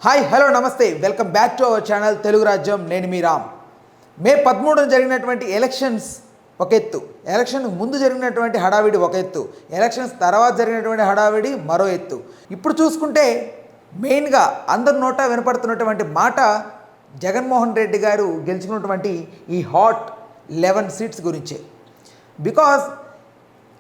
Hi hello నమస్తే welcome back to our channel Telugu రాజ్యం. నేను మీ రామ్. మే 13న జరిగినటువంటి ఎలక్షన్స్ ఒక ఎత్తు, ఎలక్షన్ ముందు జరిగినటువంటి హడావిడి ఒక ఎత్తు, ఎలక్షన్స్ తర్వాత జరిగినటువంటి హడావిడి మరో ఎత్తు. ఇప్పుడు చూసుకుంటే మెయిన్గా అందరి నోట వినపడుతున్నటువంటి మాట జగన్మోహన్ రెడ్డి గారు గెలుచుకున్నటువంటి ఈ హాట్ 11 సీట్స్ గురించే. బికాజ్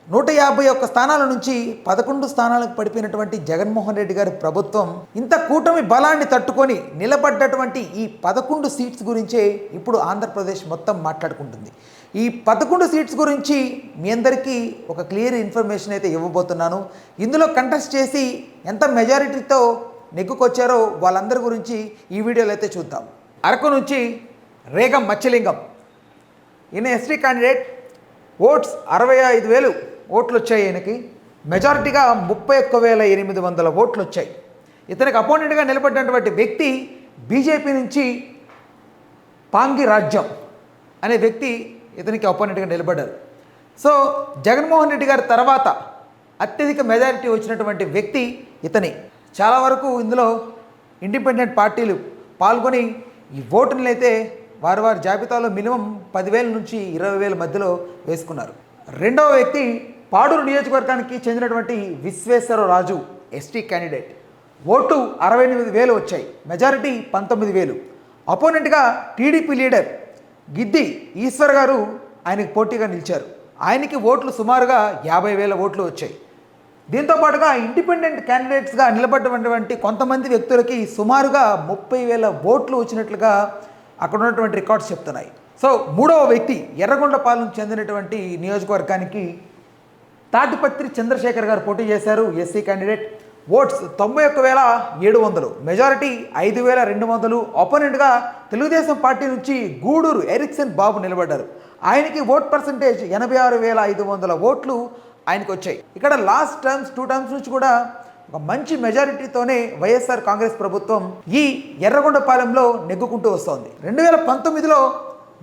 151 స్థానాల నుంచి 11 స్థానాలకు పడిపోయినటువంటి జగన్మోహన్ రెడ్డి గారి ప్రభుత్వం ఇంత కూటమి బలాన్ని తట్టుకొని నిలబడ్డటువంటి ఈ 11 సీట్స్ గురించే ఇప్పుడు ఆంధ్రప్రదేశ్ మొత్తం మాట్లాడుకుంటుంది. ఈ 11 సీట్స్ గురించి మీ అందరికీ ఒక క్లియర్ ఇన్ఫర్మేషన్ అయితే ఇవ్వబోతున్నాను. ఇందులో కంటెస్ట్ చేసి ఎంత మెజారిటీతో నెగ్గుకొచ్చారో వాళ్ళందరి గురించి ఈ వీడియోలో అయితే చూద్దాం. అరకు నుంచి రేగం మత్స్యలింగం, ఈయన ఎస్టీ క్యాండిడేట్. ఓట్స్ 65,000 ఓట్లు వచ్చాయి. ఈయనకి మెజారిటీగా 31,800 ఓట్లు వచ్చాయి. ఇతనికి అపోనెంట్గా నిలబడినటువంటి వ్యక్తి బీజేపీ నుంచి పాంగి రాజ్యం అనే వ్యక్తి ఇతనికి అపోనెంట్గా నిలబడ్డారు. సో జగన్మోహన్ రెడ్డి గారి తర్వాత అత్యధిక మెజారిటీ వచ్చినటువంటి వ్యక్తి ఇతని. చాలా వరకు ఇందులో ఇండిపెండెంట్ పార్టీలు పాల్గొని ఈ ఓటుని అయితే వారి జాబితాలో మినిమం 10,000 నుంచి 20,000 మధ్యలో వేసుకున్నారు. రెండవ వ్యక్తి పాడూరు నియోజకవర్గానికి చెందినటువంటి విశ్వేశ్వరరాజు, ఎస్టీ క్యాండిడేట్. ఓటు 68,000 వచ్చాయి, మెజారిటీ 19,000. అపోనెంట్గా టీడీపీ లీడర్ గిద్ది ఈశ్వర్ గారు ఆయనకు పోటీగా నిలిచారు. ఆయనకి ఓట్లు సుమారుగా 50,000 ఓట్లు వచ్చాయి. దీంతోపాటుగా ఇండిపెండెంట్ క్యాండిడేట్స్గా నిలబడినటువంటి కొంతమంది వ్యక్తులకి సుమారుగా 30,000 ఓట్లు వచ్చినట్లుగా అక్కడ ఉన్నటువంటి రికార్డ్స్ చెప్తున్నాయి. సో మూడవ వ్యక్తి ఎర్రగొండపాలెం చెందినటువంటి నియోజకవర్గానికి తాటిపత్రి చంద్రశేఖర్ గారు పోటీ చేశారు, ఎస్సీ క్యాండిడేట్. Votes 91,700, majority 5,200. అపోనెంట్గా తెలుగుదేశం పార్టీ నుంచి గూడూరు ఎరిక్సన్ బాబు నిలబడ్డారు. ఆయనకి ఓట్ పర్సంటేజ్ 86,500 ఓట్లు ఆయనకు వచ్చాయి. ఇక్కడ లాస్ట్ టర్మ్స్ 2 టర్మ్స్ నుంచి కూడా ఒక మంచి మెజారిటీతోనే వైఎస్ఆర్ కాంగ్రెస్ ప్రభుత్వం ఈ ఎర్రగొండపాలెంలో నెగ్గుకుంటూ వస్తోంది. 2019లో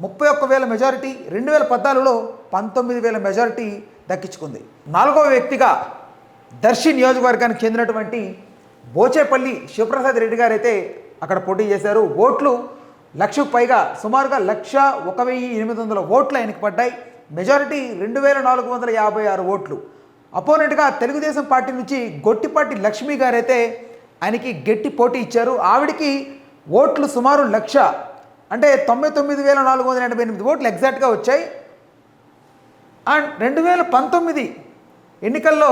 31,000 మెజారిటీ, 2014లో 19,000 మెజారిటీ దక్కించుకుంది. నాలుగవ వ్యక్తిగా దర్శి నియోజకవర్గానికి చెందినటువంటి బోచేపల్లి శివప్రసాద్ రెడ్డి గారు అయితే అక్కడ పోటీ చేశారు. ఓట్లు 1,00,000 పైగా, సుమారుగా 1,01,800 ఓట్లు ఆయనకు పడ్డాయి. మెజారిటీ 2,456 ఓట్లు. అపోనెంట్గా తెలుగుదేశం పార్టీ నుంచి గొట్టిపాటి లక్ష్మి గారైతే ఆయనకి గట్టి పోటీ ఇచ్చారు. ఆవిడికి ఓట్లు సుమారు 1,00,000, అంటే 99,488 ఓట్లు ఎగ్జాక్ట్గా వచ్చాయి. అండ్ 2019 ఎన్నికల్లో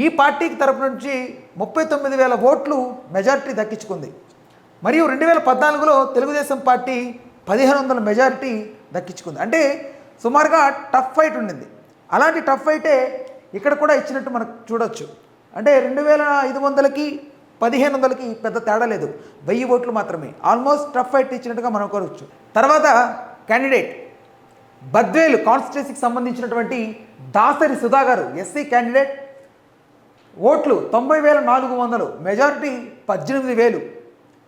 ఈ పార్టీకి తరపు నుంచి 39,000 ఓట్లు మెజారిటీ దక్కించుకుంది. మరియు 2014లో తెలుగుదేశం పార్టీ 1,500 మెజారిటీ దక్కించుకుంది. అంటే సుమారుగా టఫ్ ఫైట్ ఉండింది. అలాంటి టఫ్ ఫైటే ఇక్కడ కూడా ఇచ్చినట్టు మనకు చూడొచ్చు. అంటే 2,500కి 1,500కి పెద్ద తేడా లేదు, 1000 ఓట్లు మాత్రమే. ఆల్మోస్ట్ టఫ్ ఫైట్ ఇచ్చినట్టుగా మనం కోరవచ్చు. తర్వాత క్యాండిడేట్ బద్వేలు కాన్స్టిట్యున్సీకి సంబంధించినటువంటి దాసరి సుధా గారు, ఎస్సీ క్యాండిడేట్. ఓట్లు 90,400, మెజారిటీ 18,000.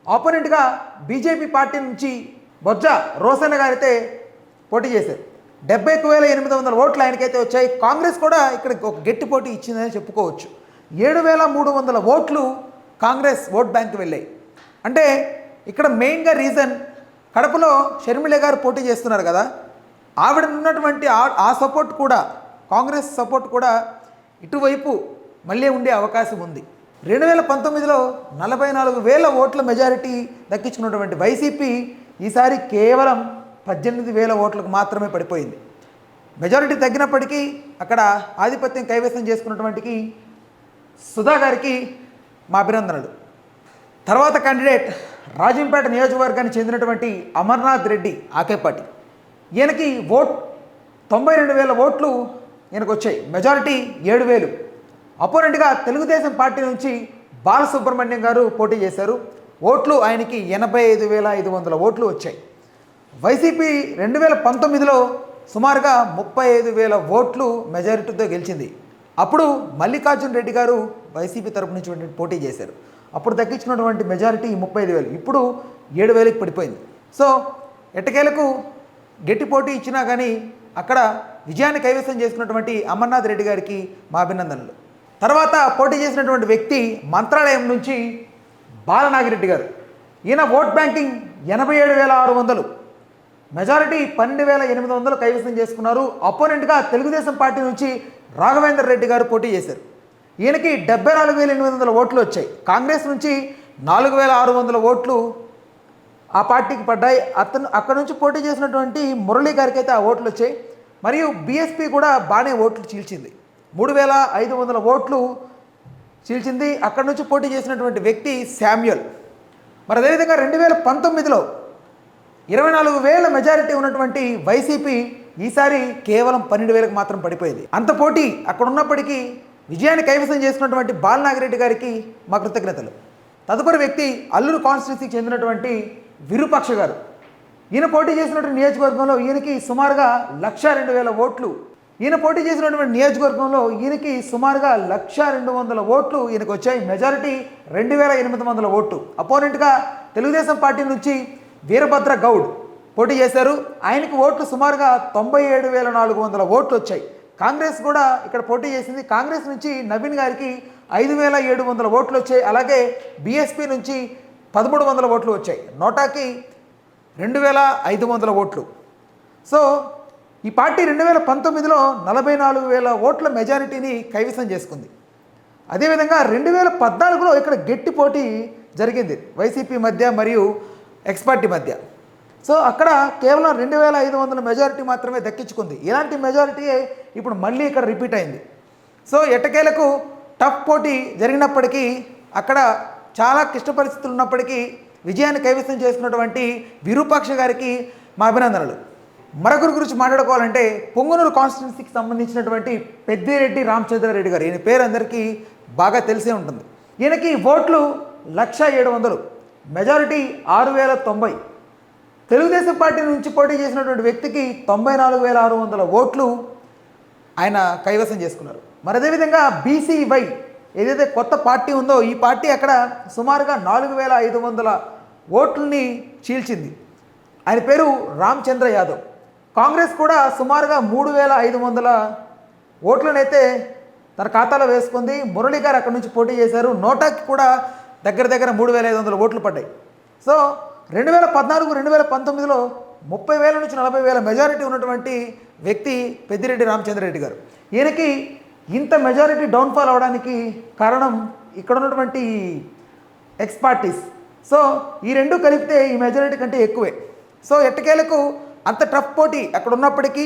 ఆపోనెంట్గా బీజేపీ పార్టీ నుంచి బొజ్జ రోసన్న గారైతే పోటీ చేశారు. 71,800 ఓట్లు ఆయనకైతే వచ్చాయి. కాంగ్రెస్ కూడా ఇక్కడ ఒక గట్టి పోటీ ఇచ్చిందని చెప్పుకోవచ్చు. 7,300 ఓట్లు కాంగ్రెస్ ఓట్ బ్యాంక్ వెళ్ళాయి. అంటే ఇక్కడ మెయిన్గా రీజన్ కడపలో షర్మిల గారు పోటీ చేస్తున్నారు కదా, ఆవిడ ఉన్నటువంటి ఆ సపోర్ట్ కూడా, కాంగ్రెస్ సపోర్ట్ కూడా ఇటువైపు మళ్ళీ ఉండే అవకాశం ఉంది. 2019లో 44,000 ఓట్ల మెజారిటీ దక్కించుకున్నటువంటి వైసీపీ ఈసారి కేవలం 18,000 ఓట్లకు మాత్రమే పడిపోయింది. మెజారిటీ తగ్గినప్పటికీ అక్కడ ఆధిపత్యం కైవసం చేసుకున్నటువంటి సుధా గారికి మా అభినందనలు. తర్వాత క్యాండిడేట్ రాజంపేట నియోజకవర్గానికి చెందినటువంటి అమర్నాథ్ రెడ్డి, ఆకేపాటి. ఈయనకి ఓట్ 92,000 ఓట్లు ఈయనకు వచ్చాయి, మెజారిటీ 7,000. అపోనెంట్గా తెలుగుదేశం పార్టీ నుంచి బాలసుబ్రహ్మణ్యం గారు పోటీ చేశారు. ఓట్లు ఆయనకి 85,500 ఓట్లు వచ్చాయి. వైసీపీ 2019లో సుమారుగా 35,000 ఓట్లు మెజారిటీతో గెలిచింది. అప్పుడు మల్లికార్జున్ రెడ్డి గారు వైసీపీ తరపు నుంచి పోటీ చేశారు. అప్పుడు దక్కించుకున్నటువంటి మెజారిటీ 35,000, ఇప్పుడు 7,000కి పడిపోయింది. సో ఎట్టకేలకు గట్టి పోటీ ఇచ్చినా కానీ అక్కడ విజయాన్ని కైవసం చేసుకున్నటువంటి అమర్నాథ్ రెడ్డి గారికి మా అభినందనలు. తర్వాత పోటీ చేసినటువంటి వ్యక్తి మంత్రాలయం నుంచి బాలనాగిరెడ్డి గారు. ఈయన ఓట్ బ్యాంకింగ్ 87,600, మెజారిటీ 12,800 కైవసం చేసుకున్నారు. అపోనెంట్గా తెలుగుదేశం పార్టీ నుంచి రాఘవేందర్ రెడ్డి గారు పోటీ చేశారు. ఈయనకి 74,800 ఓట్లు వచ్చాయి. కాంగ్రెస్ నుంచి 4,600 ఓట్లు ఆ పార్టీకి పడ్డాయి. అక్కడ నుంచి పోటీ చేసినటువంటి మురళీ గారికి అయితే ఆ ఓట్లు వచ్చాయి. మరియు బీఎస్పీ కూడా బాగానే ఓట్లు చీల్చింది, 3,500 ఓట్లు చీల్చింది. అక్కడ నుంచి పోటీ చేసినటువంటి వ్యక్తి శామ్యుయల్. మరి అదేవిధంగా 2019లో 24,000 మెజారిటీ ఉన్నటువంటి వైసీపీ ఈసారి కేవలం 12,000కు మాత్రం పడిపోయింది. అంత పోటీ అక్కడ ఉన్నప్పటికీ విజయాన్ని కైవసం చేసినటువంటి బాలనాగిరెడ్డి గారికి మా కృతజ్ఞతలు. తదుపరి వ్యక్తి అల్లూరు కాన్స్టిట్యున్సీకి చెందినటువంటి విరూపాక్ష గారు. ఈయన పోటీ చేసినటువంటి నియోజకవర్గంలో ఈయనకి సుమారుగా 1,02,000 ఓట్లు. ఈయన పోటీ చేసినటువంటి నియోజకవర్గంలో ఈయనకి సుమారుగా 1,02,000 ఓట్లు ఈయనకు వచ్చాయి. మెజారిటీ 2,800 ఓట్లు. అపోనెంట్గా తెలుగుదేశం పార్టీ నుంచి వీరభద్ర గౌడ్ పోటీ చేశారు. ఆయనకి ఓట్లు సుమారుగా 97,400 ఓట్లు వచ్చాయి. కాంగ్రెస్ కూడా ఇక్కడ పోటీ చేసింది. కాంగ్రెస్ నుంచి నవీన్ గారికి 5,700 ఓట్లు వచ్చాయి. అలాగే బీఎస్పీ నుంచి 1,300 ఓట్లు వచ్చాయి. నోటాకి 2,500 ఓట్లు. సో ఈ పార్టీ 2019లో 44,000 ఓట్ల మెజారిటీని కైవసం చేసుకుంది. అదేవిధంగా 2014లో ఇక్కడ గట్టి పోటీ జరిగింది వైసీపీ మధ్య మరియు ఎక్స్ పార్టీ మధ్య. సో అక్కడ కేవలం 2,500 మెజారిటీ మాత్రమే దక్కించుకుంది. ఇలాంటి మెజారిటీయే ఇప్పుడు మళ్ళీ ఇక్కడ రిపీట్ అయింది. సో ఎట్టకేలకు టఫ్ పోటీ జరిగినప్పటికీ, అక్కడ చాలా క్లిష్ట పరిస్థితులు ఉన్నప్పటికీ విజయాన్ని కైవసం చేసుకున్నటువంటి విరూపాక్ష గారికి మా అభినందనలు. మరొకరి గురించి మాట్లాడుకోవాలంటే పొంగనూరు కాన్స్టిట్యున్సీకి సంబంధించినటువంటి పెద్దిరెడ్డి రామచంద్రారెడ్డి గారు. ఈయన పేరు అందరికీ బాగా తెలిసే ఉంటుంది. ఈయనకి ఓట్లు 1,700, మెజారిటీ 6,090. తెలుగుదేశం పార్టీ నుంచి పోటీ చేసినటువంటి వ్యక్తికి 94,600 ఓట్లు ఆయన కైవసం చేసుకున్నారు. మరి అదేవిధంగా బీసీవై ఏదైతే కొత్త పార్టీ ఉందో ఈ పార్టీ అక్కడ సుమారుగా 4,500 ఓట్లని చీల్చింది. ఆయన పేరు రామచంద్ర యాదవ్. కాంగ్రెస్ కూడా సుమారుగా 3,500 ఓట్లనైతే తన ఖాతాలో వేసుకుంది. మురళీ గారు అక్కడ నుంచి పోటీ చేశారు. నోటాకి కూడా దగ్గర 3,500 ఓట్లు పడ్డాయి. సో 2014, 2019లో 30,000 నుంచి 40,000 మెజారిటీ ఉన్నటువంటి వ్యక్తి పెద్దిరెడ్డి రామచంద్రారెడ్డి గారు. ఈయనకి ఇంత మెజారిటీ డౌన్ఫాల్ అవడానికి కారణం ఇక్కడ ఉన్నటువంటి ఎక్స్ పార్టీస్. సో ఈ రెండు కలిపితే ఈ మెజారిటీ కంటే ఎక్కువే. సో ఎట్టకేలకు అంత టఫ్ పోటీ అక్కడ ఉన్నప్పటికీ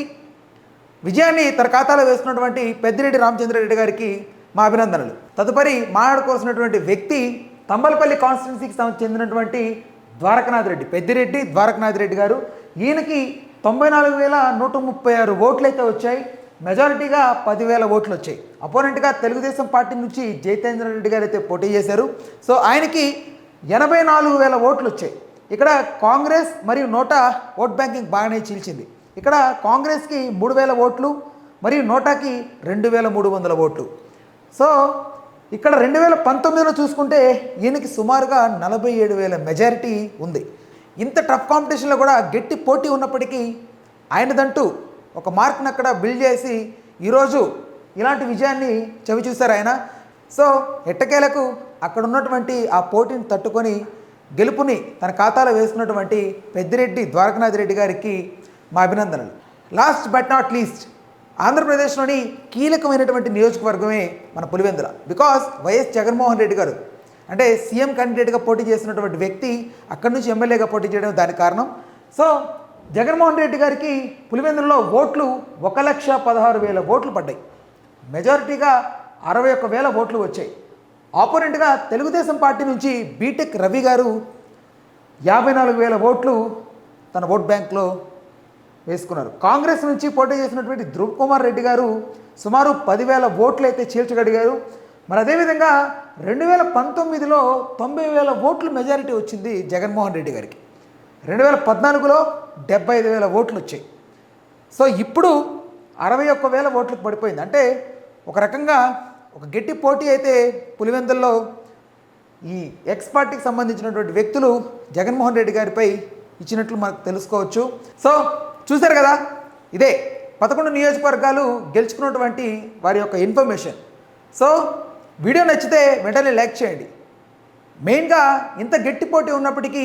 విజయాన్ని తన ఖాతాలో వేసుకున్నటువంటి పెద్దిరెడ్డి రామచంద్రారెడ్డి గారికి మా అభినందనలు. తదుపరి మాట్లాడుకోవాల్సినటువంటి వ్యక్తి తంబలపల్లి కాన్స్టిట్యున్సీకి చెందినటువంటి ద్వారకనాథ్ రెడ్డి, పెద్దిరెడ్డి ద్వారకనాథ్ రెడ్డి గారు. ఈయనకి 94,136 ఓట్లు అయితే వచ్చాయి. మెజారిటీగా 10,000 ఓట్లు వచ్చాయి. అపోనెంట్గా తెలుగుదేశం పార్టీ నుంచి జైతేంద్ర రెడ్డి గారు అయితే పోటీ చేశారు. సో ఆయనకి 84,000 ఓట్లు వచ్చాయి. ఇక్కడ కాంగ్రెస్ మరియు నోటా ఓట్ బ్యాంకింగ్ బాగానే చీల్చింది. ఇక్కడ కాంగ్రెస్కి 3,000 ఓట్లు మరియు నోటాకి 2,300 ఓట్లు. సో ఇక్కడ 2019లో చూసుకుంటే ఈయనకి సుమారుగా 47,000 మెజారిటీ ఉంది. ఇంత టఫ్ కాంపిటీషన్లో కూడా గట్టి పోటీ ఉన్నప్పటికీ ఆయనదంటూ ఒక మార్క్ని అక్కడ బిల్డ్ చేసి ఈరోజు ఇలాంటి విజయాన్ని చవి చూశారు ఆయన. సో ఎట్టకేలకు అక్కడ ఉన్నటువంటి ఆ పోటీని తట్టుకొని గెలుపుని తన ఖాతాలో వేసుకున్నటువంటి పెద్దిరెడ్డి ద్వారకనాథ్ రెడ్డి గారికి మా అభినందనలు. లాస్ట్ బట్ నాట్ లీస్ట్, ఆంధ్రప్రదేశ్లోని కీలకమైనటువంటి నియోజకవర్గమే మన పులివెందుల. బికాస్ వైఎస్ జగన్మోహన్ రెడ్డి గారు అంటే సీఎం క్యాండిడేట్గా పోటీ చేసినటువంటి వ్యక్తి అక్కడి నుంచి ఎమ్మెల్యేగా పోటీ చేయడం దానికి కారణం. సో జగన్మోహన్ రెడ్డి గారికి పులివెందులలో ఓట్లు 1,16,000 ఓట్లు పడ్డాయి. మెజారిటీగా 61,000 ఓట్లు వచ్చాయి. ఆపోనెంట్గా తెలుగుదేశం పార్టీ నుంచి బీటెక్ రవి గారు 54,000 ఓట్లు తన ఓట్ బ్యాంక్లో వేసుకున్నారు. కాంగ్రెస్ నుంచి పోటీ చేసినటువంటి ధ్రువ్ కుమార్ రెడ్డి గారు సుమారు 10,000 ఓట్లు అయితే చీల్చగలిగారు. మరి అదేవిధంగా 2019లో 90,000 ఓట్లు మెజారిటీ వచ్చింది జగన్మోహన్ రెడ్డి గారికి. 2014లో 75,000 ఓట్లు వచ్చాయి. సో ఇప్పుడు 61,000 ఓట్లకు పడిపోయింది. అంటే ఒక రకంగా ఒక గట్టి పోటీ అయితే పులివెందుల్లో ఈ ఎక్స్ పార్టీకి సంబంధించినటువంటి వ్యక్తులు జగన్మోహన్ రెడ్డి గారిపై ఇచ్చినట్లు మనకు తెలుసుకోవచ్చు. సో చూశారు కదా, ఇదే 11 నియోజకవర్గాలు గెలుచుకున్నటువంటి వారి యొక్క ఇన్ఫర్మేషన్. సో వీడియో నచ్చితే వెంటనే లైక్ చేయండి. మెయిన్గా ఇంత గట్టి పోటీ ఉన్నప్పటికీ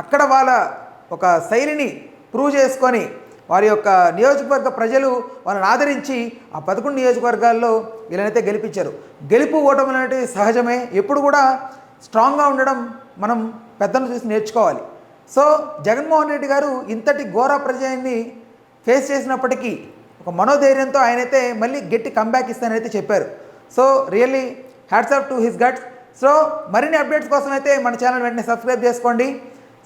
అక్కడ వాళ్ళ ఒక శైలిని ప్రూవ్ చేసుకొని వారి యొక్క నియోజకవర్గ ప్రజలు వాళ్ళని ఆదరించి ఆ 11 నియోజకవర్గాల్లో వీళ్ళనైతే గెలిపించారు. గెలుపు ఓటములు అనేవి సహజమే. ఎప్పుడు కూడా స్ట్రాంగ్గా ఉండడం మనం పెద్దలను చూసి నేర్చుకోవాలి. సో జగన్మోహన్ రెడ్డి గారు ఇంతటి ఘోర ప్రజల్ని ఫేస్ చేసినప్పటికీ ఒక మనోధైర్యంతో ఆయనైతే మళ్ళీ గట్టి కంబ్యాక్ ఇస్తానైతే చెప్పారు. So really hats off to his guts. So మరిన్ని అప్డేట్స్ కోసం అయితే మన ఛానల్ వెంటనే సబ్స్క్రైబ్ చేసుకోండి.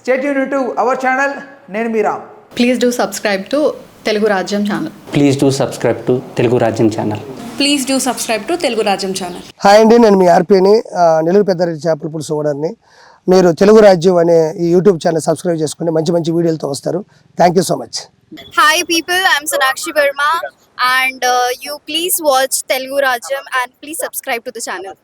Stay tuned to our channel. నేను మీ Ram. Please do subscribe to Telugu Rajyam channel. Please do subscribe to Telugu Rajyam channel. Please do subscribe to Telugu Rajyam channel. Hi అండి, నేను మీ ఆర్పీని, నెల్లూరు పెద్దారెడ్డి చేపల పులుసు ఓనర్ని. మీరు తెలుగు రాజ్యం అనే ఈ యూట్యూబ్ ఛానల్ సబ్స్క్రైబ్ చేసుకుని మంచి మంచి వీడియోలతో వస్తారు. Thank you so much. Hi people, I'm Sonakshi Verma and you please watch Telugu Rajyam and please subscribe to the channel.